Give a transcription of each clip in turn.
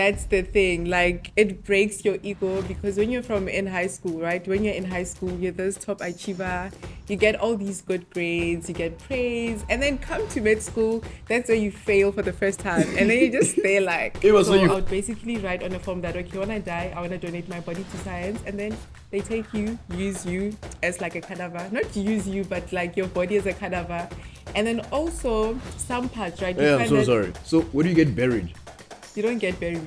That's the thing. Like, it breaks your ego because when you're in high school, right? When you're in high school, you're this top achiever. You get all these good grades, you get praise, and then come to med school. That's where you fail for the first time, and then you just stay like. It was so when you- I would basically write on a form that okay, when I die, I want to donate my body to science, and then they take you, use you as like a cadaver. Not use you, but like your body as a cadaver, and then also some parts, right? You Yeah, I'm find so that sorry. So, where do you get buried? You don't get buried.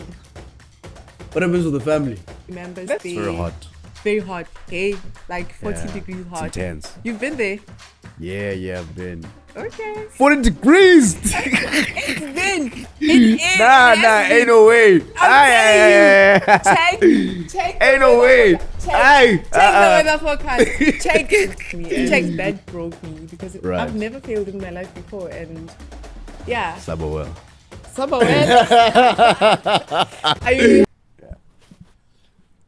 What happens with the family? Remember, It's very hot. Very hot. Hey, like 40 Yeah, degrees it's hot. intense. You've been there. Yeah, I've been. Okay. 40 degrees! It's been. It is. Nah, ain't no way. I'm telling you. Check. Ain't no way. Check the weather forecast. Check it. Check that broke me because Right. I've never failed in my life before, and yeah. Sabawell. Are you?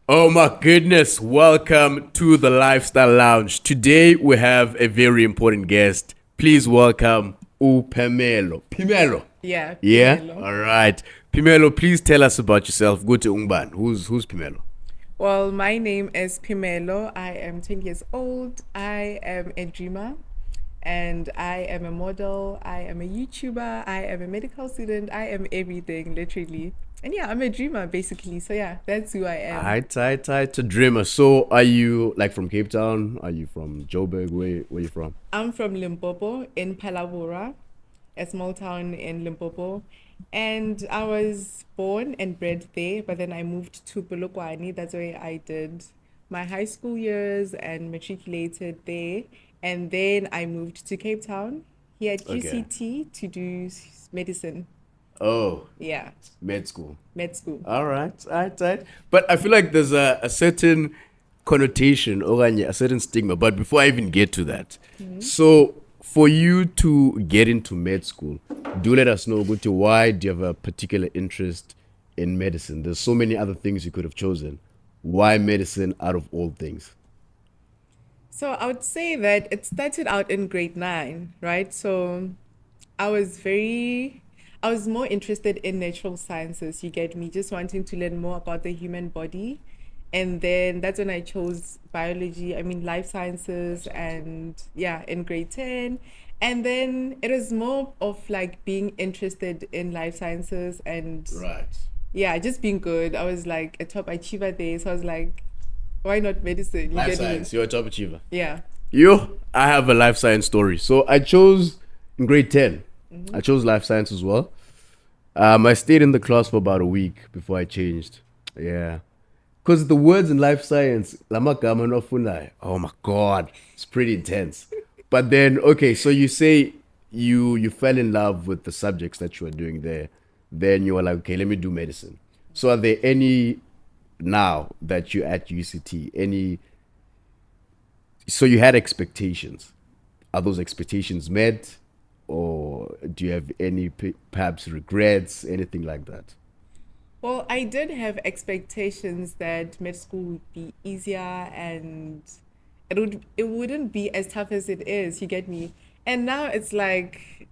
Oh my goodness, welcome to the Lifestyle Lounge. Today we have a very important guest. Please welcome Phemelo. Phemelo. Yeah. Yeah? Phemelo. All right. Phemelo, please tell us about yourself. Go to Ungban. Who's Phemelo? Well, my name is Phemelo. I am 10 years old. I am a dreamer and I am a model. I am a YouTuber. I am a medical student. I am everything, literally. And yeah, I'm a dreamer, basically. So yeah, that's who I am. Tight, a dreamer. So are you like from Cape Town? Are you from Joburg? Where you from? I'm from Limpopo in Palabora, a small town in Limpopo. And I was born and bred there, but then I moved to Polokwane. That's where I did my high school years and matriculated there. And then I moved to Cape Town here at Okay. UCT to do medicine. Oh, Yeah, med school. med school. All right. But I feel like there's a certain connotation or a certain stigma. But before I even get to that, so for you to get into med school, do let us know, Guti, why do you have a particular interest in medicine? There's so many other things you could have chosen. Why medicine out of all things? So I would say that it started out in grade 9, right? So I was more interested in natural sciences, you get me, just wanting to learn more about the human body. And then that's when I chose life sciences, and yeah, in grade 10. And then it was more of like being interested in life sciences and Right. yeah, just being good. I was like a top achiever there. So I was like, why not medicine? You Life get me? science, you're a top achiever. Yeah. I have a life science story. So I chose in grade 10. I chose life science as well. I stayed in the class for about a week before I changed. Yeah. Because the words in life science, lama gama no funai. Oh my God, it's pretty intense. But then, okay, so you say you fell in love with the subjects that you were doing there. Then you were like, okay, let me do medicine. So are there any, now that you're at UCT, so you had expectations. Are those expectations met? Or do you have any perhaps regrets, anything like that? Well, I did have expectations that med school would be easier and it wouldn't be as tough as it is, you get me? And now it's like,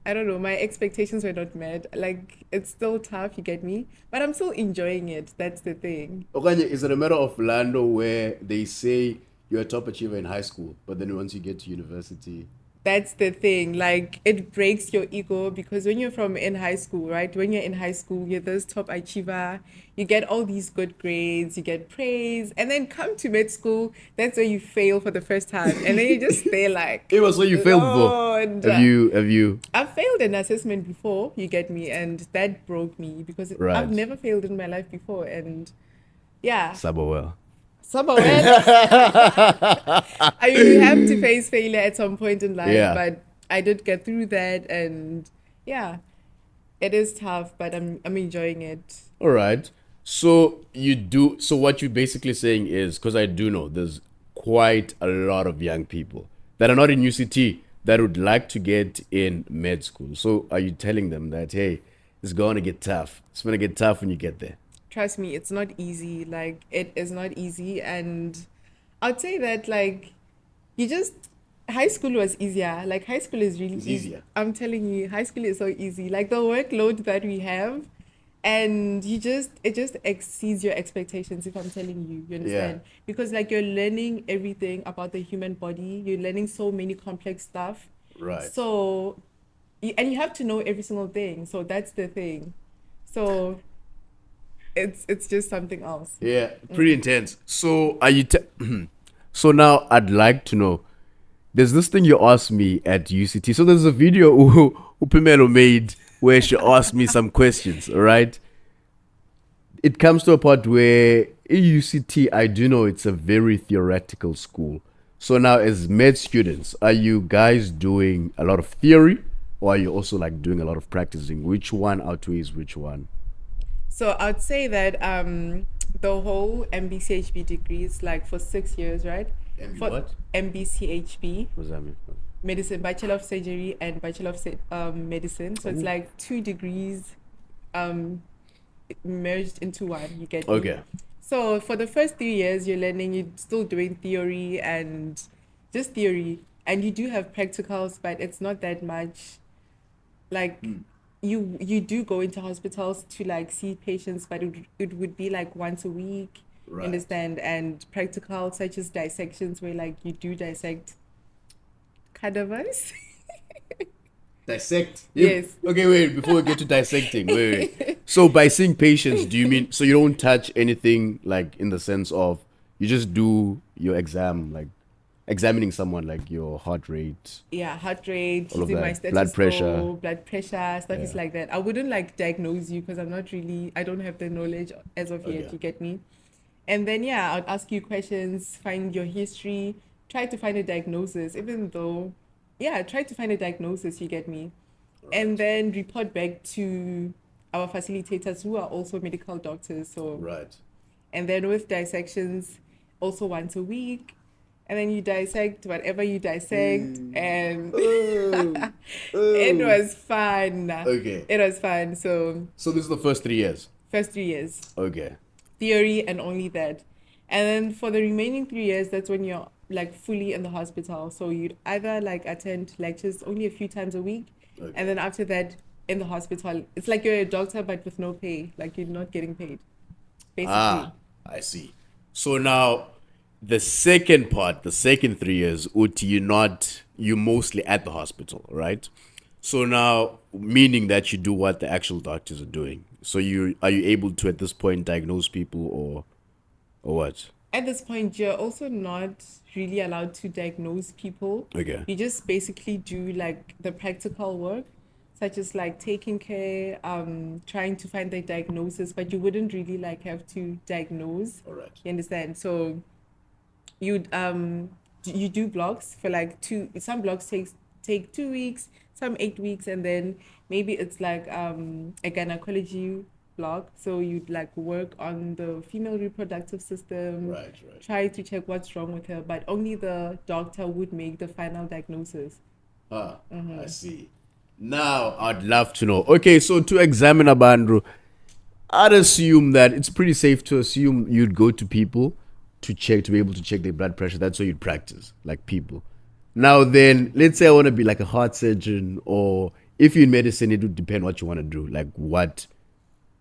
I don't know, my expectations were not met. Like, it's still tough, you get me? But I'm still enjoying it. That's the thing. Okanye, is it a matter of Lando where they say you're a top achiever in high school, but then once you get to university, That's the thing. Like, it breaks your ego because when you're in high school, right? When you're in high school, you're this top achiever. You get all these good grades, you get praise, and then come to med school. That's where you fail for the first time, and then you just stay like. it was what you failed before. Lord. Have you? I failed an assessment before, you get me, and that broke me because Right. I've never failed in my life before, and yeah. Sabawell. Somewhere you have to face failure at some point in life, Yeah. but I did get through that, and yeah, it is tough, but I'm enjoying it. All right. So you do. So what you're basically saying is, because I do know there's quite a lot of young people that are not in UCT that would like to get in med school. So are you telling them that, hey, it's going to get tough? It's going to get tough when you get there. Trust me, it's not easy. Like, it is not easy, and I'd say that like high school was easier. Like, high school is really It's easy. easier. I'm telling you, high school is so easy. Like, the workload that we have and it just exceeds your expectations, if I'm telling you, you Yeah. understand? Because like you're learning everything about the human body, you're learning so many complex stuff. Right. So and you have to know every single thing. So that's the thing. So it's just something else. Yeah, pretty intense. So are you? So now I'd like to know. There's this thing you asked me at UCT. So there's a video who Phemelo made where she asked me some questions. All right. It comes to a part where in UCT, I do know it's a very theoretical school. So now, as med students, are you guys doing a lot of theory, or are you also like doing a lot of practicing? Which one outweighs which one? So I'd say that the whole MBCHB degree is like for 6 years, right? MB For what? MBCHB, What does that mean? medicine, Bachelor of Surgery and Bachelor of Medicine. So it's Ooh. like 2 degrees um merged into one. You get me? Okay. So for the first 3 years, you're learning, you're still doing theory and just theory, and you do have practicals, but it's not that much. Like you do go into hospitals to like see patients, but it would be like once a week. You Right. understand? And practicals such as dissections, where like you do dissect cadavers. Dissect. Yes. Okay, wait. Before we get to dissecting, wait. So by seeing patients, do you mean so you don't touch anything like in the sense of you just do your exam, like examining someone, like your heart rate, Yeah, heart rate, all of using my that, blood pressure. stethoscope, blood pressure, stuff is Yeah. like that. I wouldn't like diagnose you because I don't have the knowledge as of yet, Okay. you get me? And then, yeah, I'd ask you questions, find your history, try to find a diagnosis, even though, yeah, try to find a diagnosis, you get me? And Right. then report back to our facilitators who are also medical doctors. So, Right. and then with dissections, also once a week. And then you dissect whatever you dissect, and Oh. it Oh. was fun. Okay. It was fun. So, So this is the first 3 years. first 3 years, Okay. theory and only that. And then for the remaining 3 years, that's when you're like fully in the hospital. So you'd either like attend lectures only a few times a week. Okay. And then after that, in the hospital, it's like you're a doctor, but with no pay. Like you're not getting paid, basically. Ah, I see. So now the second part, the second 3 years, Uti, you mostly at the hospital, right? So now, meaning that you do what the actual doctors are doing. So you able to at this point diagnose people or what? At this point, you're also not really allowed to diagnose people. Okay. You just basically do like the practical work, such as like taking care, trying to find the diagnosis, but you wouldn't really like have to diagnose. All right. You understand? So you'd you do blocks for like some blocks take 2 weeks, some 8 weeks, and then maybe it's like a gynecology block, so you'd like work on the female reproductive system, Right, right. try to check what's wrong with her, but only the doctor would make the final diagnosis. Ah, I see. Now I'd love to know. Okay, so to examine a bandro, I'd assume that it's pretty safe to assume you'd go to people to be able to check their blood pressure. That's what you'd practice, like people. Now then, let's say I want to be like a heart surgeon, or if you're in medicine, it would depend what you want to do, like what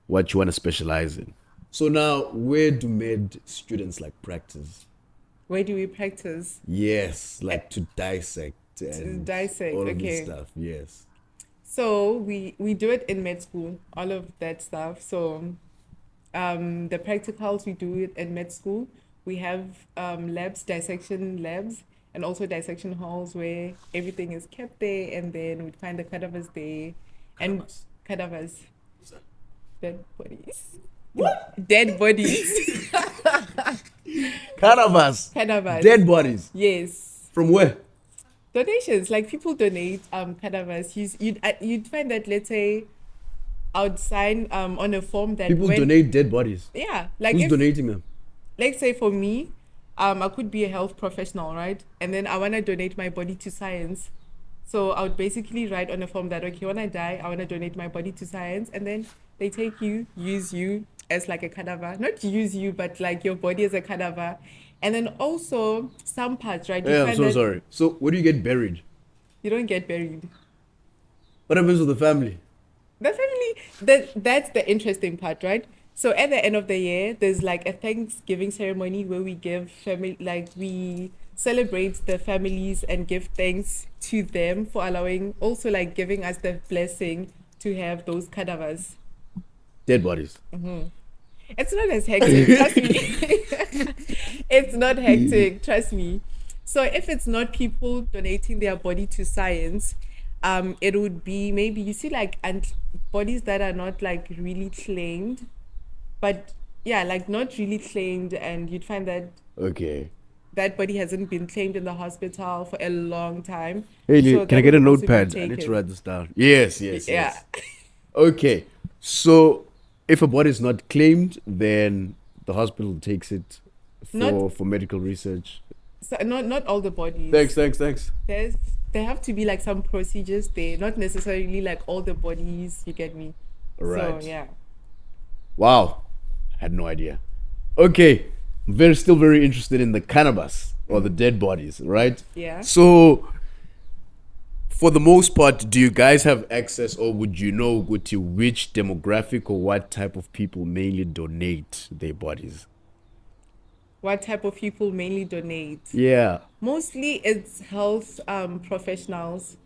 you want to specialize in. So now, where do med students like practice? Where do we practice? Yes, like to dissect To and dissect, all of this okay. stuff. Yes. So we do it in med school, all of that stuff. So the practicals we do it in med school. We have labs, dissection labs, and also dissection halls where everything is kept there, and then we'd find the cadavers there, and Cadavers. cadavers, What's that? dead bodies. Dead bodies. Cadavers. Cadavers. Dead bodies. Yes. From where? Donations, like people donate cadavers. You'd find that, let's say, I would sign on a form that People when donate dead bodies. yeah, like Who's if donating them? let's say for me, I could be a health professional, right? And then I want to donate my body to science. So I would basically write on a form that, okay, when I die, I want to donate my body to science. And then they take you, use you as like a cadaver. Not use you, but like your body as a cadaver. And then also some parts, right? You Yeah, I'm find so that sorry. So, where do you get buried? you don't get buried. What happens with the family? the family, that's the interesting part, right? So at the end of the year, there's like a Thanksgiving ceremony where we give family, like we celebrate the families and give thanks to them for allowing, also like giving us the blessing to have those cadavers. Dead bodies. It's not as hectic, trust me. It's not hectic, trust me. So if it's not people donating their body to science, it would be maybe you see like and bodies that are not like really claimed, but yeah, like not really claimed, and you'd find that Okay. that body hasn't been claimed in the hospital for a long time. Hey, So can I that get a would also be notepad? I need to taken. write this down. Yes, yes, Yeah. yes. Okay. So if a body is not claimed, then the hospital takes it Not for medical research. so not all the bodies. Thanks, thanks, thanks. There's there have to be like some procedures there, not necessarily like all the bodies, you get me. So Right. yeah. Wow. I had no idea. Okay. Very still very interested in the cannabis or the dead bodies, right? Yeah. So for the most part, do you guys have access or would you know to which demographic or what type of people mainly donate their bodies? What type of people mainly donate? Yeah. Mostly it's health professionals,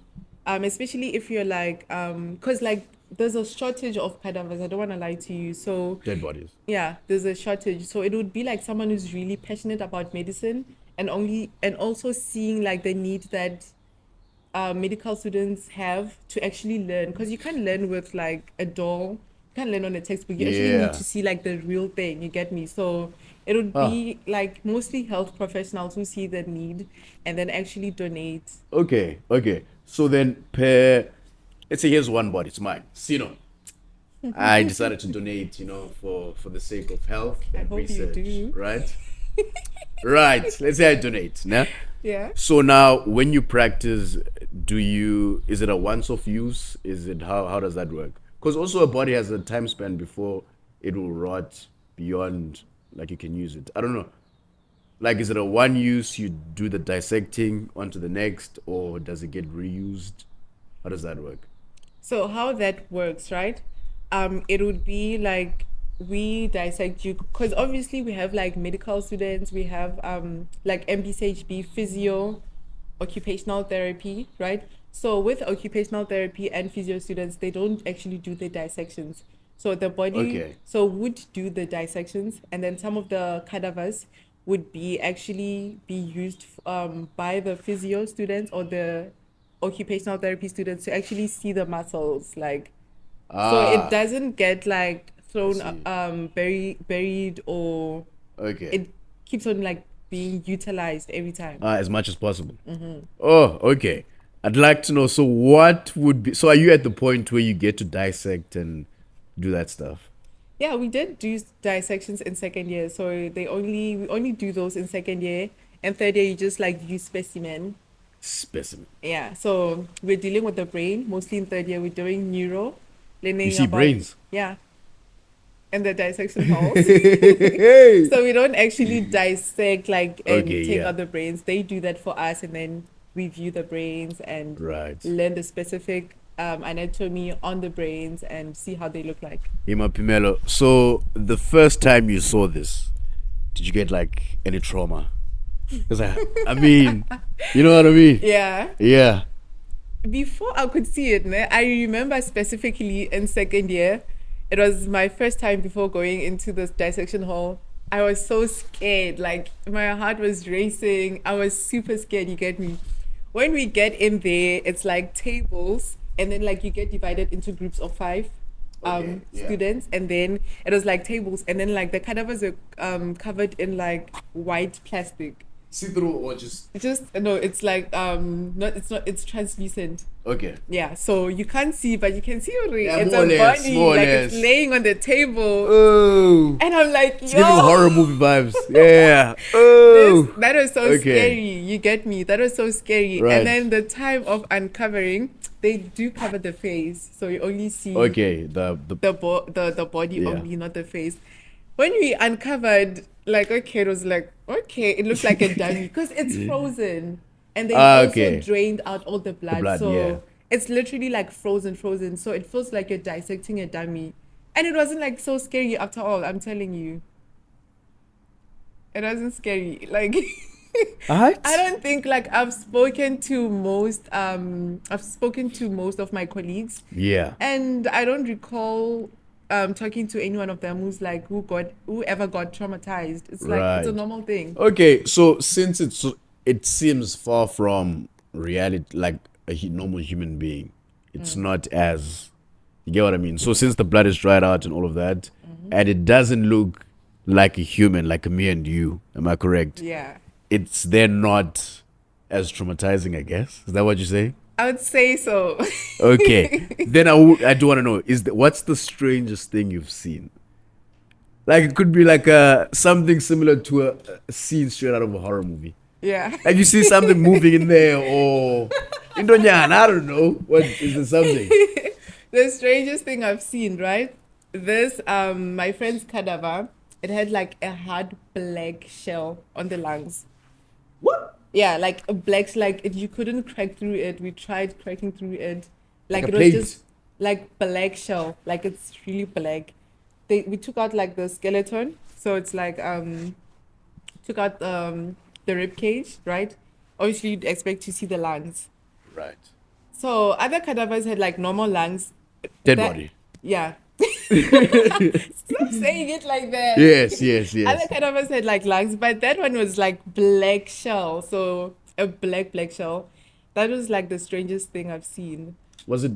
especially if you're like because like there's a shortage of cadavers. I don't want to lie to you. So Dead bodies. yeah, there's a shortage. So it would be like someone who's really passionate about medicine and also seeing like the need that medical students have to actually learn, because you can't learn with like a doll, you can't learn on a textbook, you actually need Yeah. to see like the real thing, you get me? So it would Ah, be like mostly health professionals who see the need and then actually donate. okay, okay. So then, let's say here's one body, it's mine. Sino. I decided to donate, for the sake of health I and hope you research, do. right? Right. Let's say I donate. Nah? Yeah. So now, when you practice, is it a once-off use? Is it how does that work? Because also a body has a time span before it will rot beyond like you can use it. I don't know. Like, is it a one use? You do the dissecting onto the next, or does it get reused? How does that work? So how that works, right? It would be like we dissect you because obviously we have like medical students, we have like MBCHB, physio, occupational therapy, right? So with occupational therapy and physio students, they don't actually do the dissections. So the body Okay. so would do the dissections, and then some of the cadavers would be actually be used by the physio students or the occupational therapy students to actually see the muscles, like so it Ah, doesn't get like I thrown see. buried, or Okay. it keeps on like being utilized every time. As much as possible. Oh, okay. I'd like to know. So, what would be? So, are you at the point where you get to dissect and do that stuff? Yeah, we did do dissections in second year, so we only do those in second year, and third year you just like use specimen. Specimen. Yeah, so we're dealing with the brain mostly in third year. We're doing neuro, You learning see about, brains. yeah, in the dissection halls. Hey. So we don't actually dissect like and Okay. take Yeah. out the brains. They do that for us, and then we view the brains and Right. learn the specific anatomy on the brains and see how they look like. Hima Phemelo. So, the first time you saw this, did you get like any trauma? Because I mean, you know what I mean? Yeah. Yeah. Before I could see it, ne, I remember specifically in second year, it was my first time before going into the dissection hall. I was so scared, like my heart was racing. I was super scared, you get me? When we get in there, it's like tables, and then like you get divided into groups of five Okay. Yeah. students, and then it was like tables, and then like the cadavers were covered in like white plastic. See through or just Just no, it's like not it's translucent. okay. Yeah, so you can't see, but you can see already. Yeah, It's more or a less, body, more or like it's less. laying on the table, Oh. and I'm like, It's giving yo, horror movie vibes. Yeah. this Oh. that was so Okay. scary. You get me? That was so scary. Right. And then the time of uncovering, they do cover the face, so you only see Okay. The the body Yeah. only, not the face. When we uncovered, like, okay, it was like, okay, it looks like a dummy because it's frozen, and they also okay. drained out all the blood. blood, So yeah. it's literally like frozen. So it feels like you're dissecting a dummy. And it wasn't like so scary after all, I'm telling you. It wasn't scary. Like I Alright. don't think like I've spoken to most of my colleagues, Yeah. and I don't recall talking to any one of them whoever got traumatized. It's like it's a Right. normal thing. Okay, so since it seems far from reality, like a normal human being, it's not as, you get what I mean. So since the blood is dried out and all of that, and it doesn't look like a human, like me and you, am I correct? Yeah. It's then not as traumatizing, I guess. Is that what you say? I would say so. Okay, then I do want to know, what's the strangest thing you've seen? Like it could be like something similar to a scene straight out of a horror movie. Yeah. Like you see something moving in there, or Indonyan, I don't know. What is the something? The strangest thing I've seen, right? This my friend's cadaver, it had like a hard black shell on the lungs. What? Yeah, like a black, you couldn't crack through it. We tried cracking through it. Like Like a it was just plate. like black shell. Like it's really black. We took out like the skeleton. So it's like took out the rib cage, right? Obviously you'd expect to see the lungs. Right. So other cadavers had like normal lungs. Dead That body. yeah. Stop saying it like that. Yes, yes, Other yes. cadavers had like lungs, but that one was like black shell. So a black shell. That was like the strangest thing I've seen. Was it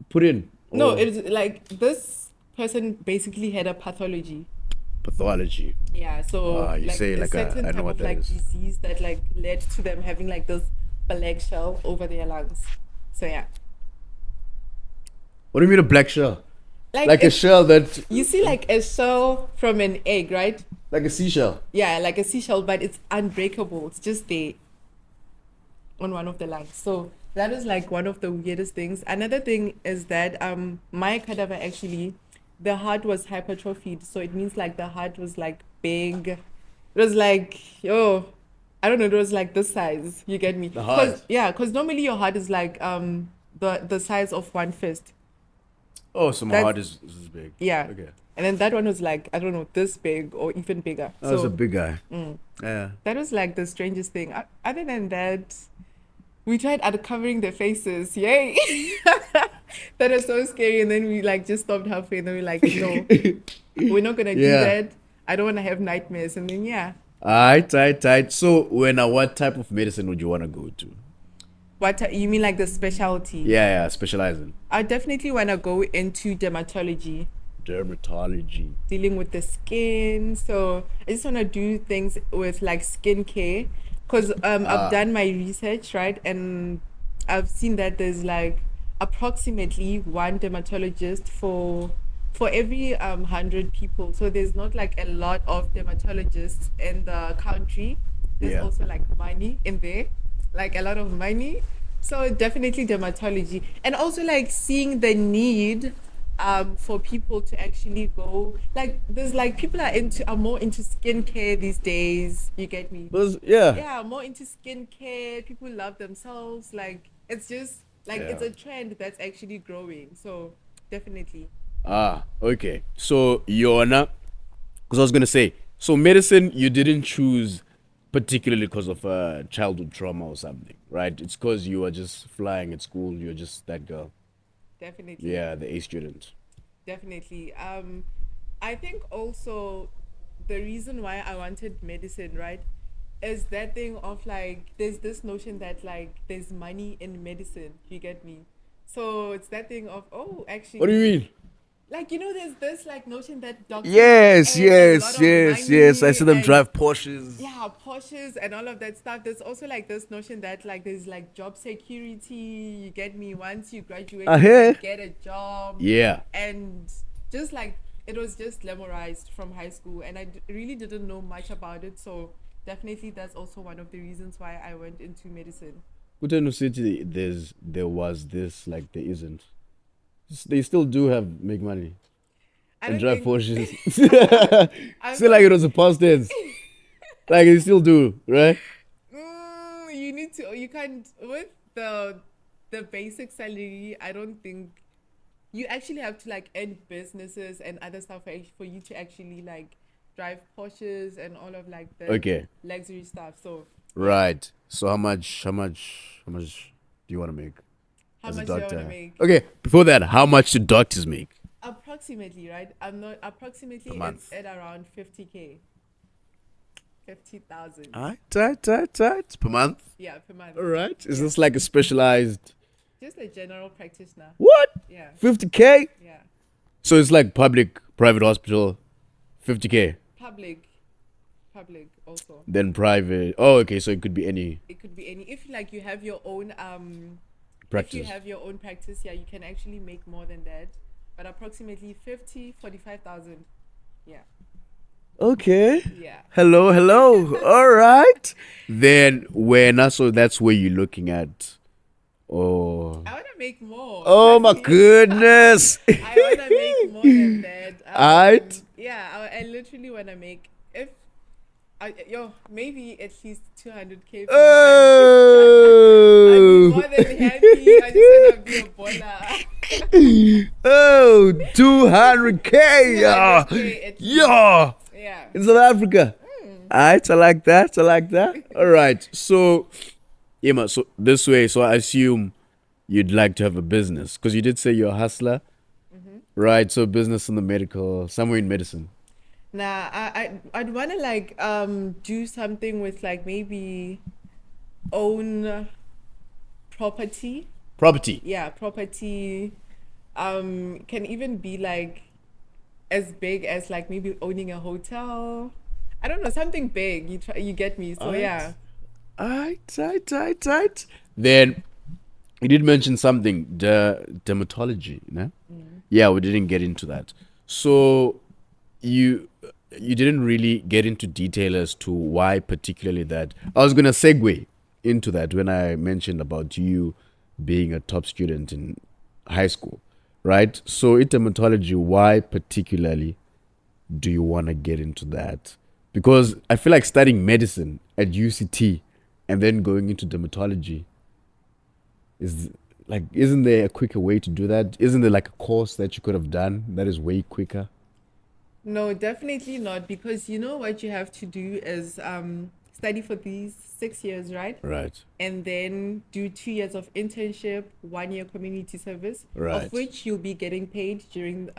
put in No, or it was like this person basically had a pathology. pathology? Yeah, so You like say a like certain I know type what of that like is. disease that like led to them having like this black shell over their lungs. So yeah. What do you mean a black shell? Like Like a it's shell that, you see like a shell from an egg, right? like a seashell. Yeah, like a seashell, but it's unbreakable. It's just there on one of the lungs. So that is like one of the weirdest things. Another thing is that my cadaver actually the heart was hypertrophied. So it means like the heart was like big. It was like, yo, I don't know, it was like this size. You get me? The Cause heart. yeah, cause normally your heart is like the size of one fist. Oh, so my That's heart is big. yeah. Okay. And then that one was like, I don't know, this big or even bigger. I was a So big guy. Yeah. that was like the strangest thing. Other than that, we tried uncovering their faces. Yay! That was so scary. And then we like just stopped halfway. And then we're like, no, we're not gonna do Yeah. that. I don't want to have nightmares. And then yeah, Alright. So what type of medicine would you want to go to? you mean like the specialty? Yeah, specializing. I definitely want to go into dermatology, Dermatology. dealing with the skin. So I just want to do things with like skincare, because I've done my research, right, and I've seen that there's like approximately one dermatologist for every 100 people. So there's not like a lot of dermatologists in the country. There's Yeah. also like money in there, like a lot of money. So definitely dermatology, and also like seeing the need for people to actually go, like there's like people are more into skincare these days, you get me? Yeah. Yeah, more into skincare. People love themselves. Like it's just like it's Yeah. a trend that's actually growing. So definitely. Okay. So you're not, because I was gonna say, so medicine you didn't choose particularly because of childhood trauma or something, right? It's because you were just flying at school. You're just that girl. Definitely. Yeah, the A student. Definitely. I think also the reason why I wanted medicine, right, is that thing of like there's this notion that like there's money in medicine. You get me? So it's that thing of, oh, What do you actually, mean? like there's this like notion that doctors Yes, earn a lot yes, of yes, yes. I money see them and drive Porsches. yeah, Porsches and all of that stuff. There's also like this notion that like there's like job security. You get me? Once you graduate, I you hear. like get a job, Yeah. and just like it was just glamorized from high school, and really didn't know much about it. So definitely that's also one of the reasons why I went into medicine. Kutenu City, there was this, like there isn't. They still do have make money I and don't drive think Porsches. I'm Still like not. it was a past tense. Like they still do, right? You need to. You can't with the the basic salary, I don't think you actually have to like end businesses and other stuff for you to actually like drive Porsches and all of like the Okay. luxury stuff. So yeah, Right. So how much do you want to make how as a much do I want to doctor? make? Okay. Before that, how much do doctors make Approximately, right? I'm not per approximately. It's month? at around 50K, 50,000. Alright. Per month. Yeah, per month. All right. Is Yeah, this like a specialized just a general practitioner. what? Yeah, 50K? yeah. So it's like public private hospital 50K. Public, public also. Then private. Oh, okay. So it could be any It could be any. If like you have your own if you practice. have your own practice, yeah, you can actually make more than that. But approximately 50, 45,000. Yeah. Okay. Yeah. Hello. All right. Then when so that's where you're looking at. Oh. I want to make more. Oh Trust my me. goodness. I want to make more than that. Alright. Yeah, I literally want to make if maybe at least 200K per month. I'd be Oh. more than happy. I just want to be a baller. Oh, 200K. Yeah. 200K at least. Yeah. Yeah. In South Africa. Alright, I like that. All right. So, Emma, so this way, so I assume you'd like to have a business because you did say you're a hustler, right? So, business in the medical, somewhere in medicine. Nah, I'd want to like do something with like maybe own property. Property. Yeah, property can even be like as big as like maybe owning a hotel. I don't know, something big. You get me. So yeah. Alright. Alright. Then you did mention something, the dermatology, no? Yeah, we didn't get into that. So you you didn't really get into detail as to why particularly that. I was gonna segue into that when I mentioned about you being a top student in high school, right? So in dermatology, why particularly do you want to get into that? Because I feel like studying medicine at UCT and then going into dermatology is like, isn't there a quicker way to do that? Isn't there like a course that you could have done that is way quicker? No, definitely not, because you know what you have to do is study for these 6 years, right? Right. And then do 2 years of internship, 1 year community service, of Right. which you'll be getting paid during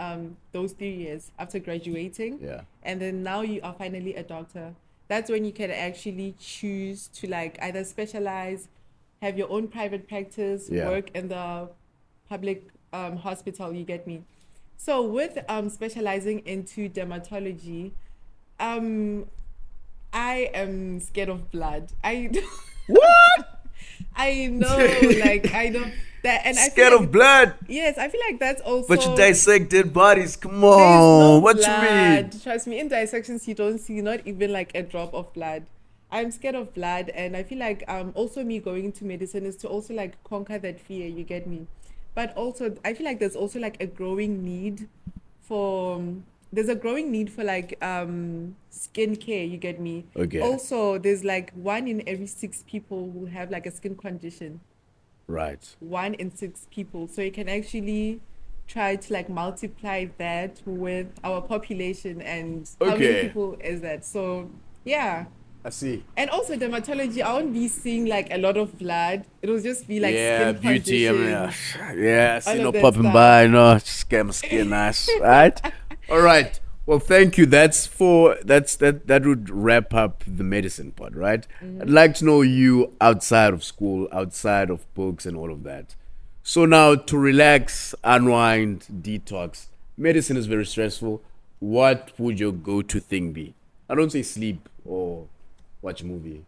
those 3 years after graduating. Yeah. And then now you are finally a doctor. That's when you can actually choose to like either specialize, have your own private practice, Yeah. work in the public hospital, you get me. So with specializing into dermatology, um, I am scared of blood. What? I know, like I know that, and I feel Scared like of blood? yes, I feel like that's But you also dissect dead bodies. Come there's no on. What you blood. mean? Trust me, in dissections you don't see not even like a drop of blood. I'm scared of blood, and I feel like also me going into medicine is to also like conquer that fear. You get me, but also I feel like there's also like a growing need for there's a growing need for like skincare. You get me. Okay. Also, there's like 1 in every 6 people who have like a skin condition. Right. 1 in 6 people. So you can actually try to like multiply that with our population and how many Okay. people is that? So yeah. I see. And also dermatology, I won't be seeing like a lot of blood. It'll just be like Yeah, skin beauty. I mean, conditions, yeah, I see all no of that popping stuff. by, no, just get my skin nice, right? All right. Well, thank you. That would wrap up the medicine part, right? I'd like to know you outside of school, outside of books, and all of that. So now to relax, unwind, detox. Medicine is very stressful. What would your go-to thing be? I don't say sleep or watch a movie.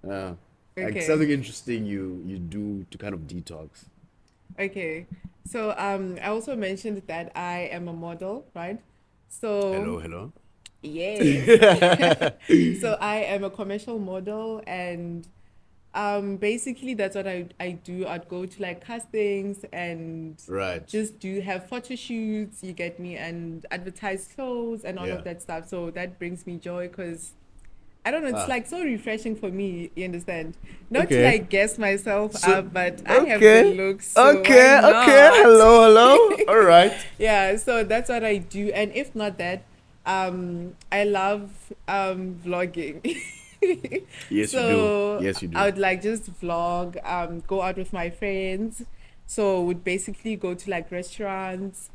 Uh, like Okay. something interesting you do to kind of detox. Okay. So I also mentioned that I am a model, right? So Hello. yes. So I am a commercial model, and basically that's what I do. I'd go to like castings and Right. just do have photo shoots, you get me, and advertise clothes and all Yeah. of that stuff. So that brings me joy because I don't know, it's Ah. like so refreshing for me, you understand? Not to Okay. like guess myself So- up, but I have Okay. the looks, so Okay. why Okay. not? Hello. All right. Yeah, so that's what I do. And if not that, I love vlogging. Yes, you do. So Yes, you I do. would like just vlog, go out with my friends. So would basically go to like restaurants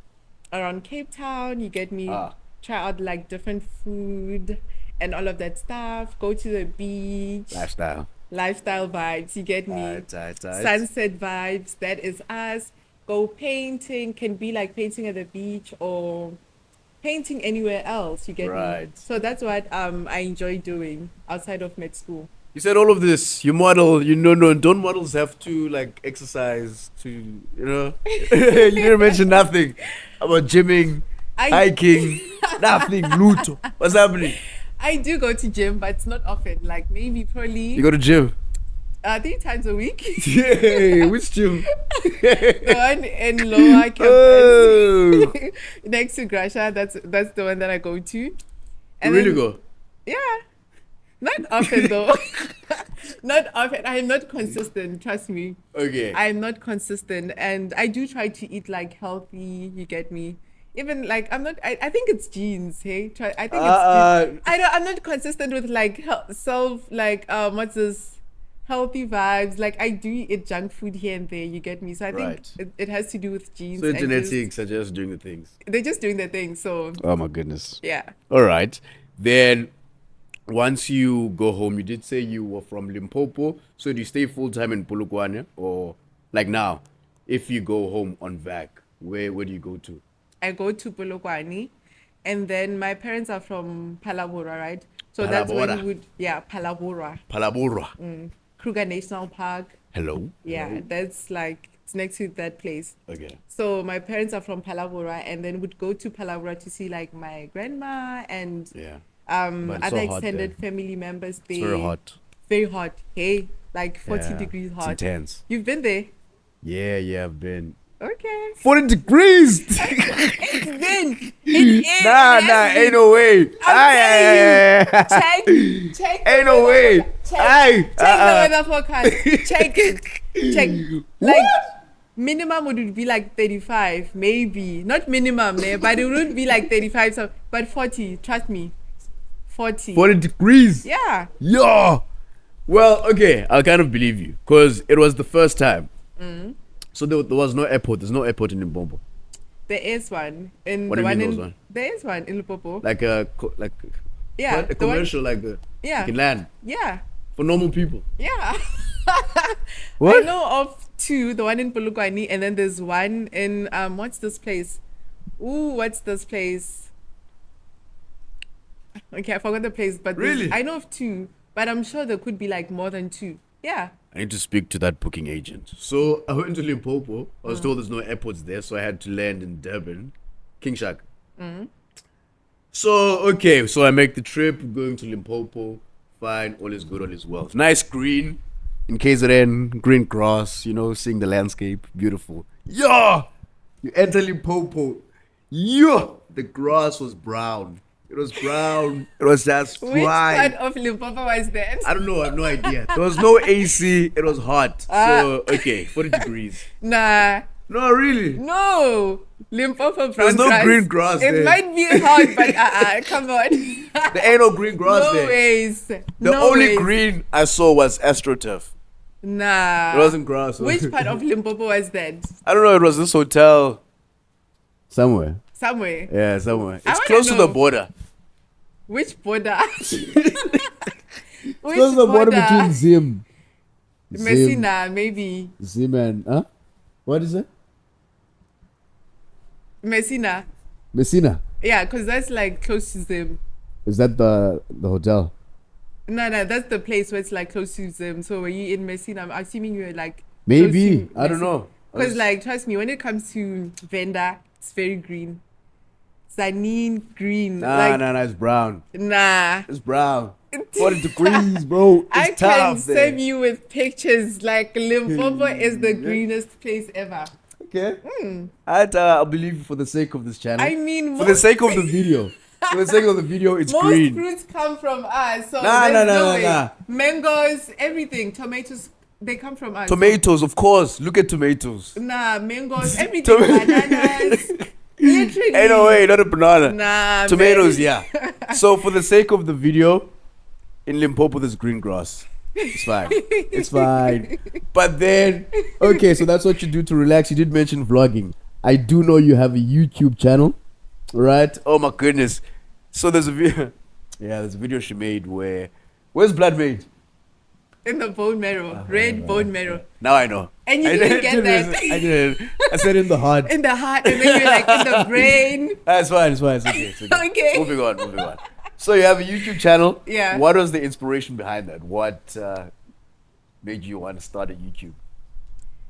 around Cape Town, you get me, Ah. try out like different food and all of that stuff, go to the beach, Lifestyle. lifestyle vibes, you get me, Tight. sunset vibes, that is us. Go painting, can be like painting at the beach or painting anywhere else, you get me. Right. So that's what I enjoy doing outside of med school. You said all of this. You model. You know, no. Don't models have to like exercise to, you know? You didn't mention nothing about gymming, I hiking, nothing. Luto. What's happening? I do go to gym, but it's not often. Like maybe probably You go to gym. 3 times a week. Yeah. Which gym? The one in Lower Campus Oh. next to Grasha. That's the one that I go to. You And really then- go? Yeah. Not often though. Not often. I am not consistent, trust me. Okay. I am not consistent, and I do try to eat like healthy, you get me. Even like I'm not I think it's genes, hey? I think it's genes. I'm not consistent with like self like what's this healthy vibes. Like I do eat junk food here and there, you get me. So I think Right. it has to do with genes. So and genetics are just doing the things. they're just doing their thing. So Oh my goodness. yeah. All right. Then once you go home, you did say you were from Limpopo. So do you stay full time in Polokwane, or like now, if you go home on VAC, where do you go to? I go to Polokwane, and then my parents are from Palabora, right? So that's where Palabora. we would, Palabora, Palabora. Kruger National Park. Hello. Yeah, Hello? that's like it's next to that place. Okay. So my parents are from Palabora, and then would go to Palabora to see like my grandma and Yeah. But it's other so hot extended there. family members. There. It's very hot. Very hot. Hey, like 40 Yeah, degrees It's hot. intense. You've been there? Yeah, I've been. Okay. 40 degrees. It's been. It is. Nah, it has ain't been. no way. I'm Aye. Check. Ain't no way. Aye. Check the weather forecast. Check. Like minimum would be like 35, maybe. Not minimum, but it would be like 35. So, but 40. Trust me, 40. 40 degrees. Yeah. Yo. Well, okay, I'll kind of believe you because it was the first time. So there was no airport. There's no airport in Limpopo. There is one in What the do you one mean in. there was one? There is one in Limpopo. Like Yeah. what? A the one- commercial like Yeah. you can land Yeah. for normal people. Yeah. What? I know of 2, the one in Polokwane, and then there's one in what's this place? Ooh, what's this place? Okay, I forgot the place, but Really? I know of 2, but I'm sure there could be like more than 2. Yeah. I need to speak to that booking agent. So I went to Limpopo. I was told there's no airports there, so I had to land in Durban, King Shark. So okay, so I make the trip going to Limpopo. Fine, all is good, all is well. Nice green in KZN, green grass. You know, seeing the landscape, beautiful. Yeah, you enter Limpopo. Yeah, the grass was brown. It was brown. It was just Which fine. part of Limpopo was that? I don't know. I have no idea. There was no AC. It was hot. So okay, 40 degrees. Nah. No, really. No. Limpopo brown There's no grass. green grass It there. might be hot, but come on. There ain't no green grass No there. ways. The No only ways. green I saw was AstroTurf. Nah. It wasn't grass. Which part of Limpopo was that? I don't know. It was this hotel. Somewhere. Somewhere. Yeah, somewhere. I It's wanna close to the know. border. Which border? Which Close the border between Zim. Messina, maybe. Zim and what is it? Messina. Messina. Yeah, because that's like close to Zim. Is that the hotel? No, that's the place where it's like close to Zim. So were you in Messina? I'm assuming you were like. Maybe. I don't know. Because like, trust me, when it comes to Venda, it's very green. Zanin green. Nah, it's brown. Nah. It's brown. 40 degrees, bro. It's I can tough there. send you with pictures. Like Limpopo is the greenest place ever. Okay. I'll believe you for the sake of this channel. I mean, for the sake of the video. For the sake of the video, it's Most green. fruits come from us. So Nah, there's nah, no nah, way. nah. Mangoes, everything, tomatoes, they come from us. Tomatoes, of course. Look at tomatoes. Nah, mangoes, everything, bananas. Literally. Ain't no way, not a banana. Nah, Tomatoes, man. yeah. So for the sake of the video, in Limpopo there's green grass. It's fine. It's fine. But then, okay, so that's what you do to relax. You did mention vlogging. I do know you have a YouTube channel, right? Oh my goodness. So there's a video. Yeah, there's a video she made where's blood made? In the bone marrow, red bone marrow. Now I know. And you didn't get that. I didn't. I said in the heart. In the heart, and then you're like in the brain. That's fine. It's fine. It's okay. It's okay. Okay. Moving on. So you have a YouTube channel. Yeah. What was the inspiration behind that? What made you want to start a YouTube?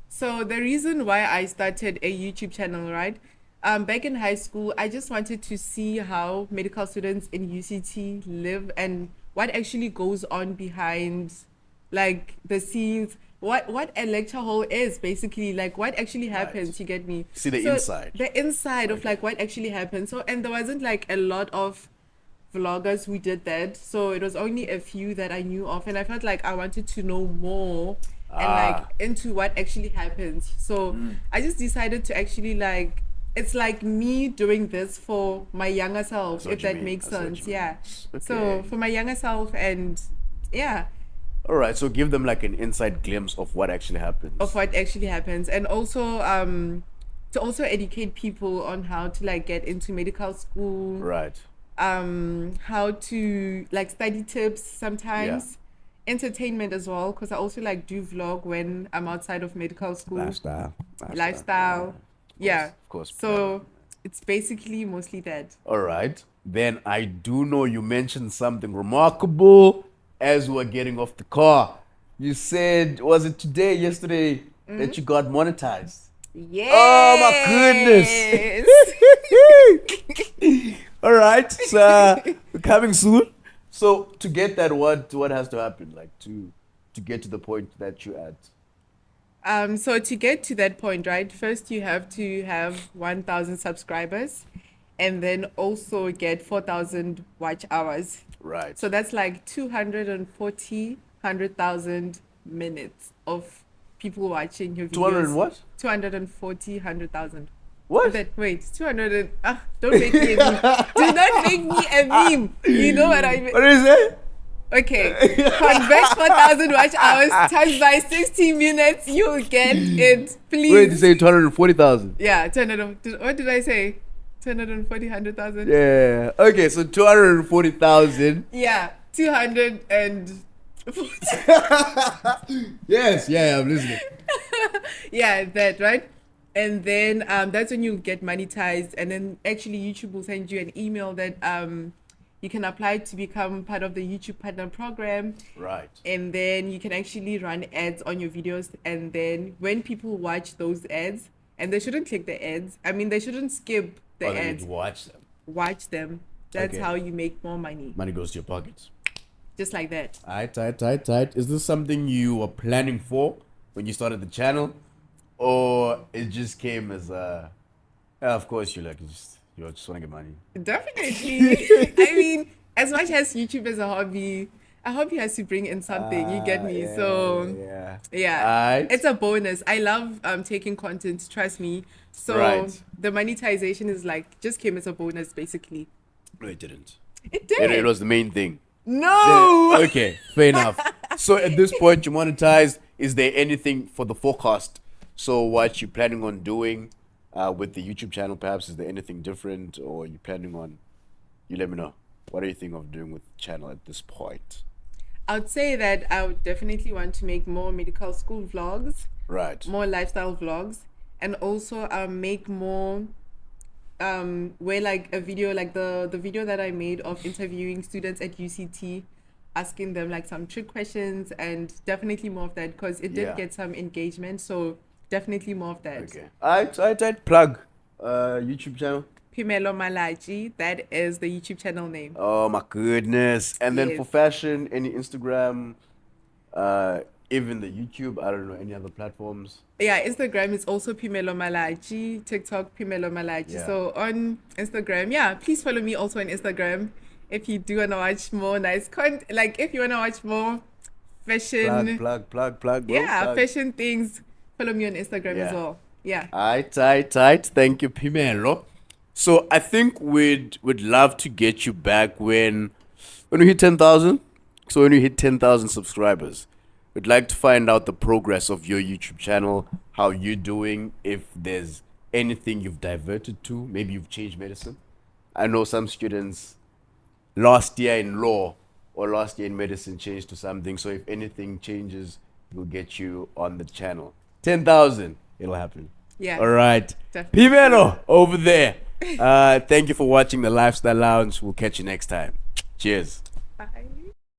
So the reason why I started a YouTube channel, right? Back in high school, I just wanted to see how medical students in UCT live and what actually goes on behind, like the scenes. What a lecture hall is basically, like what actually happens. Right. You get me? See the inside. The inside of like what actually happens. So and there wasn't like a lot of vloggers who did that, so it was only a few that I knew of, and I felt like I wanted to know more and like into what actually happens. So I just decided to actually like, it's like me doing this for my younger self, That's if what you that mean. makes That's what sense. you Yeah. mean. So Okay. for my younger self, and yeah, All right. So give them like an inside glimpse of what actually happens. of what actually happens, and also to also educate people on how to like get into medical school, Right. how to like study tips sometimes, entertainment as well, because I also like do vlog when I'm outside of medical school. Lifestyle. Yeah. Of course. So it's basically mostly that. All right. Then I do know you mentioned something remarkable as we were getting off the car. You said, was it today, yesterday, that you got monetized? Yeah. Oh my goodness. All right. So coming soon. So to get that, what has to happen? Like to get to the point that you're at? So to get to that point, right, first you have to have 1,000 subscribers and then also get 4,000 watch hours. Right. So that's like 100,000 minutes of people watching your videos. 200 and what? 100,000. What? Wait, 200 and, don't make me a meme. Do not make me a meme. You know what I mean? What is it? Okay, convert 4,000 watch hours times by 60 minutes, you'll get it, please. Wait, you say 240,000? Yeah, 200. What did I say? 240, 100,000? Yeah. Okay, so 240,000. Yeah, 200 and... Yes, yeah, I'm listening. yeah, that, right? And then that's when you get monetized. And then actually YouTube will send you an email that you can apply to become part of the YouTube Partner Program. Right. And then you can actually run ads on your videos. And then when people watch those ads, and they shouldn't click the ads, I mean, they shouldn't skip the Oh, they need ads. to watch them. Watch them. That's Okay. how you make more money. Money goes to your pockets. Just like that. Tight. Is this something you were planning for When you started the channel, or it just came as a, yeah, of course you just want to get money. Definitely. I mean, as much as YouTube is a hobby has to bring in something. You get me? Yeah, So yeah, Alright. it's a bonus. I love taking content. Trust me. So Right. the monetization is like just came as a bonus, basically. No, it didn't. It did. It was the main thing. No. Okay, fair enough. So at this point, you monetized. Is there anything for the forecast? So what you planning on doing with the YouTube channel? Perhaps is there anything different, or you planning on? You let me know. What do you think of doing with the channel at this point? I would say that I would definitely want to make more medical school vlogs, Right. more lifestyle vlogs, and also make more where like a video like the video that I made of interviewing students at UCT, asking them like some trick questions, and definitely more of that because it did Yeah. get some engagement. So definitely more of that. Okay. Alright. Plug YouTube channel. Phemelo Malachi, that is the YouTube channel name. Oh my goodness. And then Yes. for fashion, any Instagram, even the YouTube. I don't know any other platforms. Yeah, Instagram is also Phemelo Malaji, TikTok Phemelo Malaji. Yeah. So on Instagram, yeah, please follow me also on Instagram if you do wanna watch more nice content. Like if you wanna watch more fashion, Plug. Bro, yeah, plug. fashion things, follow me on Instagram as Yeah. well. Yeah. Tight. Thank you, Phemelo. So I think we'd love to get you back when we hit 10,000. So when you hit 10,000 subscribers, we'd like to find out the progress of your YouTube channel, how you're doing, if there's anything you've diverted to, maybe you've changed medicine. I know some students last year in law or last year in medicine changed to something. So if anything changes, we'll get you on the channel. 10,000, it'll happen. Yeah. All right. Definitely. Phemelo over there. Thank you for watching the Lifestyle Lounge. We'll catch you next time. Cheers. Bye.